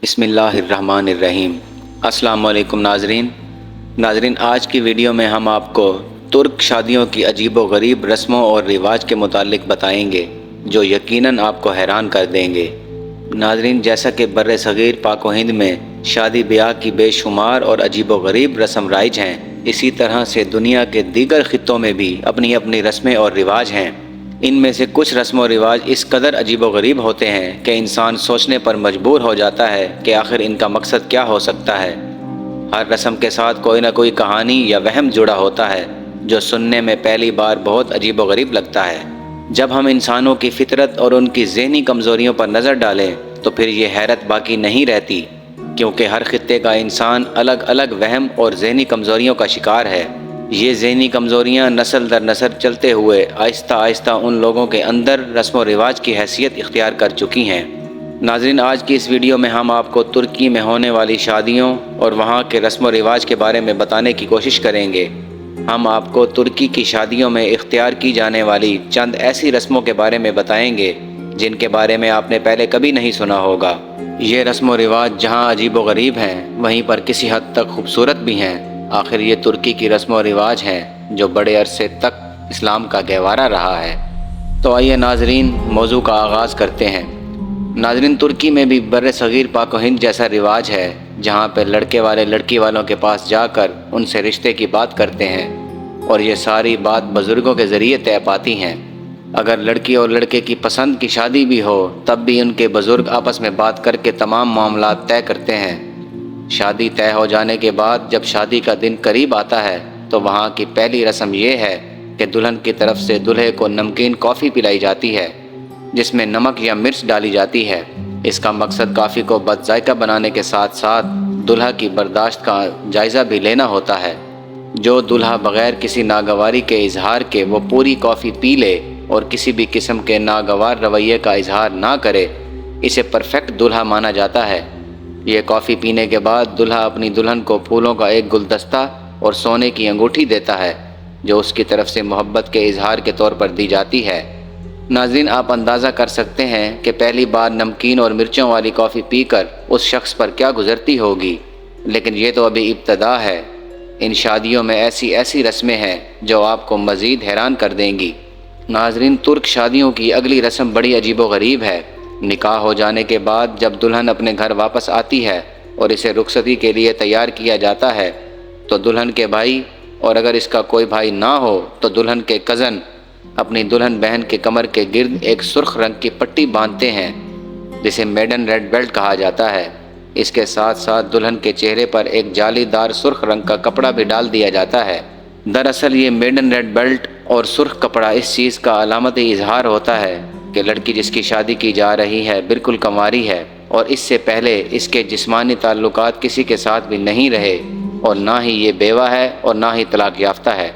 बिस्मिल्लाहिर्रहमानिर्रहीम। अस्सलाम वालेकुम नाजरीन, आज की वीडियो में हम आपको तुर्क शादियों की अजीब व गरीब रस्मों और रिवाज के मुतालिक बताएंगे जो यकीनन आपको हैरान कर देंगे। नाजरीन, जैसा कि बर्रे सगीर पाक व हिंद में शादी ब्याह की बेशुमार और अजीब व गरीब रस्म राइज हैं, इसी तरह से दुनिया के दीगर खित्तों में भी अपनी अपनी रस्में और रिवाज हैं। इनमें से कुछ रस्म व रिवाज इस कदर अजीब व गरीब होते हैं कि इंसान सोचने पर मजबूर हो जाता है कि आखिर इनका मकसद क्या हो सकता है। हर रस्म के साथ कोई ना कोई कहानी या वहम जुड़ा होता है जो सुनने में पहली बार बहुत अजीब व गरीब लगता है। जब हम इंसानों की फितरत और उनकी ज़हनी कमज़ोरियों पर नज़र डालें तो फिर ये हैरत बाकी नहीं रहती, क्योंकि हर खित्ते का इंसान अलग अलग वहम और ज़हनी कमज़ोरियों का शिकार है। ये ज़हनी कमज़ोरियाँ नस्ल दर नस्ल चलते हुए आहिस्ता आहिस्ता उन लोगों के अंदर रस्म व रिवाज की हैसियत इख्तियार कर चुकी हैं। नाज़रीन, आज की इस वीडियो में हम आपको तुर्की में होने वाली शादियों और वहाँ के रस्म व रिवाज के बारे में बताने की कोशिश करेंगे। हम आपको तुर्की की शादियों में इख्तियार की जाने वाली चंद ऐसी रस्मों के बारे में बताएंगे जिनके बारे में आपने पहले कभी नहीं सुना होगा। ये रस्म व रिवाज जहाँ अजीब व गरीब हैं, वहीं पर किसी हद तक खूबसूरत भी हैं। आखिर ये तुर्की की रस्म व रिवाज हैं जो बड़े अरसे तक इस्लाम का गहवारा रहा है। तो आइए नाजरीन, मौजू का आगाज़ करते हैं। नाजरीन, तुर्की में भी बर्रे सगीर पाक व हिंद जैसा रिवाज है जहाँ पर लड़के वाले लड़की वालों के पास जाकर उनसे रिश्ते की बात करते हैं और ये सारी बात बुज़ुर्गों के ज़रिए तय पाती हैं। अगर लड़की और लड़के की पसंद की शादी भी हो तब भी उनके बुज़ुर्ग आपस में बात करके तमाम मामलात तय करते हैं। शादी तय हो जाने के बाद जब शादी का दिन करीब आता है तो वहाँ की पहली रस्म ये है कि दुल्हन की तरफ से दूल्हे को नमकीन कॉफ़ी पिलाई जाती है जिसमें नमक या मिर्च डाली जाती है। इसका मकसद कॉफ़ी को बदजायका बनाने के साथ साथ दूल्हा की बर्दाश्त का जायज़ा भी लेना होता है। जो दूल्हा बग़ैर किसी नागवारी के इजहार के वो पूरी कॉफ़ी पी ले और किसी भी किस्म के नागवार रवैये का इजहार ना करे, इसे परफेक्ट दूल्हा माना जाता है। ये कॉफ़ी पीने के बाद दूल्हा अपनी दुल्हन को फूलों का एक गुलदस्ता और सोने की अंगूठी देता है जो उसकी तरफ से मोहब्बत के इजहार के तौर पर दी जाती है। नाज़रीन, आप अंदाज़ा कर सकते हैं कि पहली बार नमकीन और मिर्चों वाली कॉफ़ी पीकर उस शख्स पर क्या गुज़रती होगी। लेकिन ये तो अभी इब्तदा है। इन शादियों में ऐसी ऐसी रस्में हैं जो आपको मज़ीद हैरान कर देंगी। नाज़रीन, तुर्क शादियों की अगली रस्म बड़ी अजीब व गरीब है। निकाह हो जाने के बाद जब दुल्हन अपने घर वापस आती है और इसे रुखसती के लिए तैयार किया जाता है तो दुल्हन के भाई, और अगर इसका कोई भाई ना हो तो दुल्हन के कज़न, अपनी दुल्हन बहन के कमर के गिर्द एक सुर्ख रंग की पट्टी बांधते हैं जिसे मेडन रेड बेल्ट कहा जाता है। इसके साथ साथ दुल्हन के चेहरे पर एक जालीदार सुर्ख रंग का कपड़ा भी डाल दिया जाता है। दरअसल ये मेडन रेड बेल्ट और सुर्ख कपड़ा इस चीज़ का अलामती इजहार होता है कि लड़की जिसकी शादी की जा रही है बिल्कुल कंवारी है और इससे पहले इसके जिस्मानी ताल्लुकात किसी के साथ भी नहीं रहे और ना ही ये बेवा है और ना ही तलाक याफ्ता है।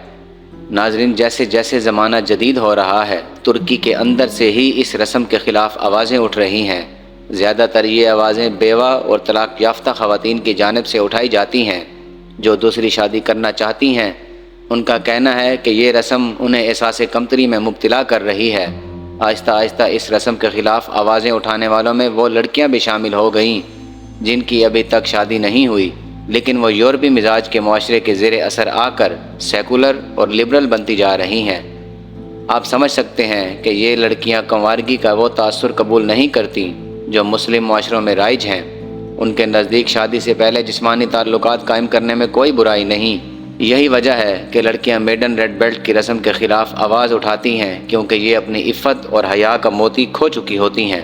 नाजरीन, जैसे जैसे ज़माना जदीद हो रहा है तुर्की के अंदर से ही इस रस्म के ख़िलाफ़ आवाज़ें उठ रही हैं। ज़्यादातर ये आवाज़ें बेवा और तलाक याफ्ता ख़वातीन की जानिब से उठाई जाती हैं जो दूसरी शादी करना चाहती हैं। उनका कहना है कि ये रस्म उन्हें एहसास कमतरी में मुब्तला कर रही है। आहिस्ता आहिस्ता इस रस्म के ख़िलाफ़ आवाज़ें उठाने वालों में वो लड़कियां भी शामिल हो गईं जिनकी अभी तक शादी नहीं हुई, लेकिन वो यूरोपी मिजाज के माशरे के ज़ेरे असर आकर सेकुलर और लिबरल बनती जा रही हैं। आप समझ सकते हैं कि ये लड़कियां कंवारगी का वो तासुर कबूल नहीं करती जो मुस्लिम माशरों में राइज हैं। उनके नज़दीक शादी से पहले जिस्मानी ताल्लुकात कायम करने में कोई बुराई नहीं। यही वजह है कि लड़कियां मेडन रेड बेल्ट की रस्म के ख़िलाफ़ आवाज़ उठाती हैं, क्योंकि ये अपनी इफ़्फ़त और हया का मोती खो चुकी होती हैं।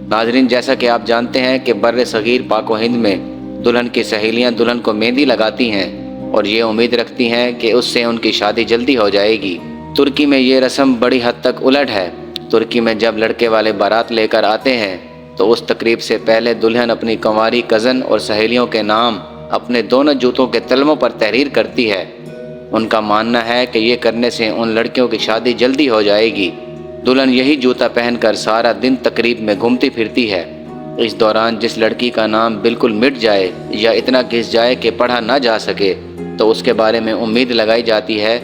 नाज़रीन, जैसा कि आप जानते हैं कि बर्रे सगीर पाक व हिंद में दुल्हन की सहेलियां दुल्हन को मेहंदी लगाती हैं और ये उम्मीद रखती हैं कि उससे उनकी शादी जल्दी हो जाएगी। तुर्की में ये रस्म बड़ी हद तक उलट है। तुर्की में जब लड़के वाले बारात लेकर आते हैं तो उस तकरीब से पहले दुल्हन अपनी कंवारी कज़न और सहेलियों के नाम अपने दोनों जूतों के तलमों पर तहरीर करती है। उनका मानना है कि ये करने से उन लड़कियों की शादी जल्दी हो जाएगी। दुल्हन यही जूता पहनकर सारा दिन तकरीब में घूमती फिरती है। इस दौरान जिस लड़की का नाम बिल्कुल मिट जाए या इतना घिस जाए कि पढ़ा ना जा सके तो उसके बारे में उम्मीद लगाई जाती है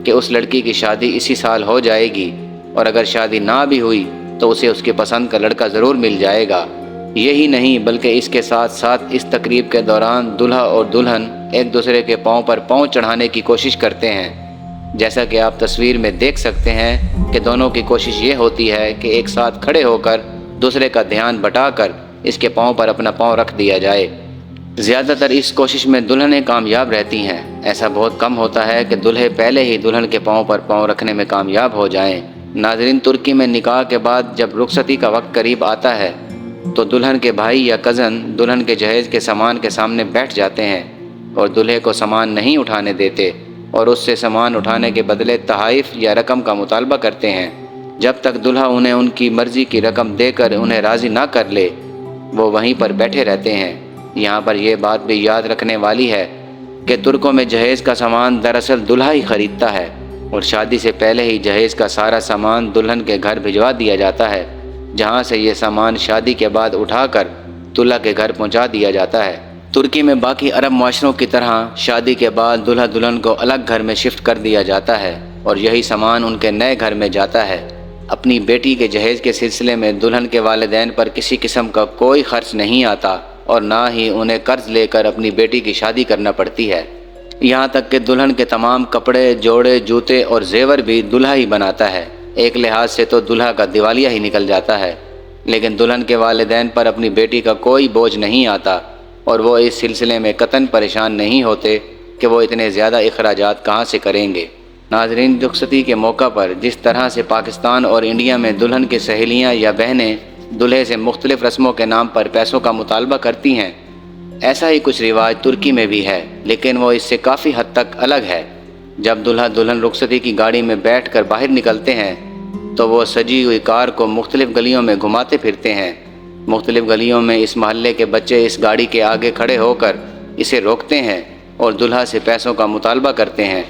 कि उस लड़की की शादी इसी साल हो जाएगी, और अगर शादी ना भी हुई तो उसे उसकी पसंद का लड़का ज़रूर मिल जाएगा। یہی نہیں بلکہ اس کے ساتھ ساتھ اس تقریب کے دوران دلہا اور دلہن ایک دوسرے کے پاؤں پر پاؤں چڑھانے کی کوشش کرتے ہیں۔ جیسا کہ آپ تصویر میں دیکھ سکتے ہیں کہ دونوں کی کوشش یہ ہوتی ہے کہ ایک ساتھ کھڑے ہو کر دوسرے کا دھیان بٹا کر اس کے پاؤں پر اپنا پاؤں رکھ دیا جائے۔ زیادہ تر اس کوشش میں دلہنیں کامیاب رہتی ہیں۔ ایسا بہت کم ہوتا ہے کہ دلہے پہلے ہی دلہن کے پاؤں پر پاؤں رکھنے میں کامیاب ہو جائیں۔ ناظرین، ترکی میں نکاح کے بعد جب رخصتی کا وقت قریب آتا ہے تو دلہن کے بھائی یا کزن دلہن کے جہیز کے سامان کے سامنے بیٹھ جاتے ہیں اور دلہے کو سامان نہیں اٹھانے دیتے اور اس سے سامان اٹھانے کے بدلے تحائف یا رقم کا مطالبہ کرتے ہیں۔ جب تک دلہا انہیں ان کی مرضی کی رقم دے کر انہیں راضی نہ کر لے وہ وہیں پر بیٹھے رہتے ہیں۔ یہاں پر یہ بات بھی یاد رکھنے والی ہے کہ ترکوں میں جہیز کا سامان دراصل دلہا ہی خریدتا ہے اور شادی سے پہلے ہی جہیز کا سارا سامان دلہن کے گھر بھجوا دیا جاتا ہے، جہاں سے یہ سامان شادی کے بعد اٹھا کر دلہا کے گھر پہنچا دیا جاتا ہے۔ ترکی میں باقی عرب معاشروں کی طرح شادی کے بعد دلہا دلہن کو الگ گھر میں شفٹ کر دیا جاتا ہے اور یہی سامان ان کے نئے گھر میں جاتا ہے۔ اپنی بیٹی کے جہیز کے سلسلے میں دلہن کے والدین پر کسی قسم کا کوئی خرچ نہیں آتا اور نہ ہی انہیں قرض لے کر اپنی بیٹی کی شادی کرنا پڑتی ہے۔ یہاں تک کہ دلہن کے تمام کپڑے، جوڑے، جوتے اور زیور بھی دلہا ہی بناتا ہے۔ ایک لحاظ سے تو دلہا کا دیوالیہ ہی نکل جاتا ہے، لیکن دلہن کے والدین پر اپنی بیٹی کا کوئی بوجھ نہیں آتا اور وہ اس سلسلے میں قطعاً پریشان نہیں ہوتے کہ وہ اتنے زیادہ اخراجات کہاں سے کریں گے۔ ناظرین، رخصتی کے موقع پر جس طرح سے پاکستان اور انڈیا میں دلہن کی سہیلیاں یا بہنیں دلہے سے مختلف رسموں کے نام پر پیسوں کا مطالبہ کرتی ہیں، ایسا ہی کچھ رواج ترکی میں بھی ہے، لیکن وہ اس سے کافی حد تک الگ ہے۔ جب دلہا دلہن رخصتی کی گاڑی میں بیٹھ کر باہر نکلتے ہیں تو وہ سجی ہوئی کار کو مختلف گلیوں میں گھماتے پھرتے ہیں۔ مختلف گلیوں میں اس محلے کے بچے اس گاڑی کے آگے کھڑے ہو کر اسے روکتے ہیں اور دلہا سے پیسوں کا مطالبہ کرتے ہیں۔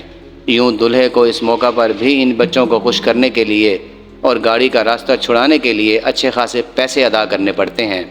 یوں دلہے کو اس موقع پر بھی ان بچوں کو خوش کرنے کے لیے اور گاڑی کا راستہ چھڑانے کے لیے اچھے خاصے پیسے ادا کرنے پڑتے ہیں۔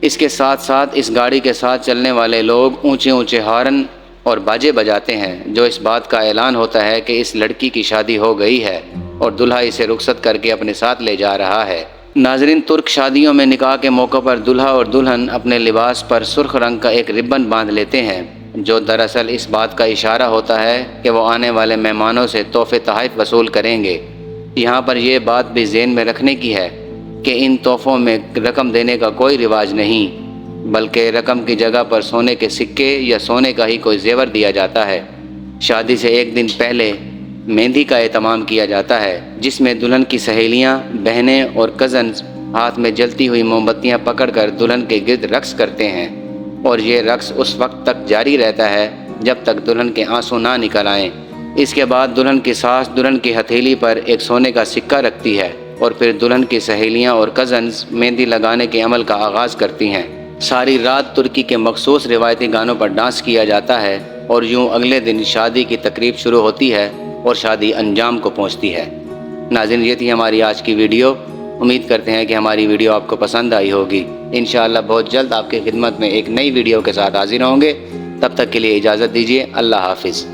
اس کے ساتھ ساتھ اس گاڑی کے ساتھ چلنے والے لوگ اونچے اونچے ہارن اور باجے بجاتے ہیں، جو اس بات کا اعلان ہوتا ہے کہ اس لڑکی کی شادی ہو گئی ہے اور دلہا اسے رخصت کر کے اپنے ساتھ لے جا رہا ہے۔ ناظرین، ترک شادیوں میں نکاح کے موقع پر دلہا اور دلہن اپنے لباس پر سرخ رنگ کا ایک ربن باندھ لیتے ہیں، جو دراصل اس بات کا اشارہ ہوتا ہے کہ وہ آنے والے مہمانوں سے تحفے تحائف وصول کریں گے۔ یہاں پر یہ بات بھی ذہن میں رکھنے کی ہے کہ ان تحفوں میں رقم دینے کا کوئی رواج نہیں، بلکہ رقم کی جگہ پر سونے کے سکے یا سونے کا ہی کوئی زیور دیا جاتا ہے۔ شادی سے ایک دن پہلے مہندی کا اہتمام کیا جاتا ہے، جس میں دلہن کی سہیلیاں، بہنیں اور کزنز ہاتھ میں جلتی ہوئی موم بتیاں پکڑ کر دلہن کے گرد رقص کرتے ہیں اور یہ رقص اس وقت تک جاری رہتا ہے جب تک دلہن کے آنسو نہ نکل آئیں۔ اس کے بعد دلہن کی ساس دلہن کی ہتھیلی پر ایک سونے کا سکہ رکھتی ہے اور پھر دلہن کی سہیلیاں اور کزنز مہندی لگانے کے عمل کا آغاز کرتی ہیں۔ ساری رات ترکی کے مخصوص روایتی گانوں پر ڈانس کیا جاتا ہے اور یوں اگلے دن شادی کی تقریب شروع ہوتی ہے اور شادی انجام کو پہنچتی ہے۔ ناظرین، یہ تھی ہماری آج کی ویڈیو۔ امید کرتے ہیں کہ ہماری ویڈیو آپ کو پسند آئی ہوگی۔ انشاءاللہ بہت جلد آپ کی خدمت میں ایک نئی ویڈیو کے ساتھ حاضر ہوں گے۔ تب تک کے لیے اجازت دیجیے۔ اللہ حافظ۔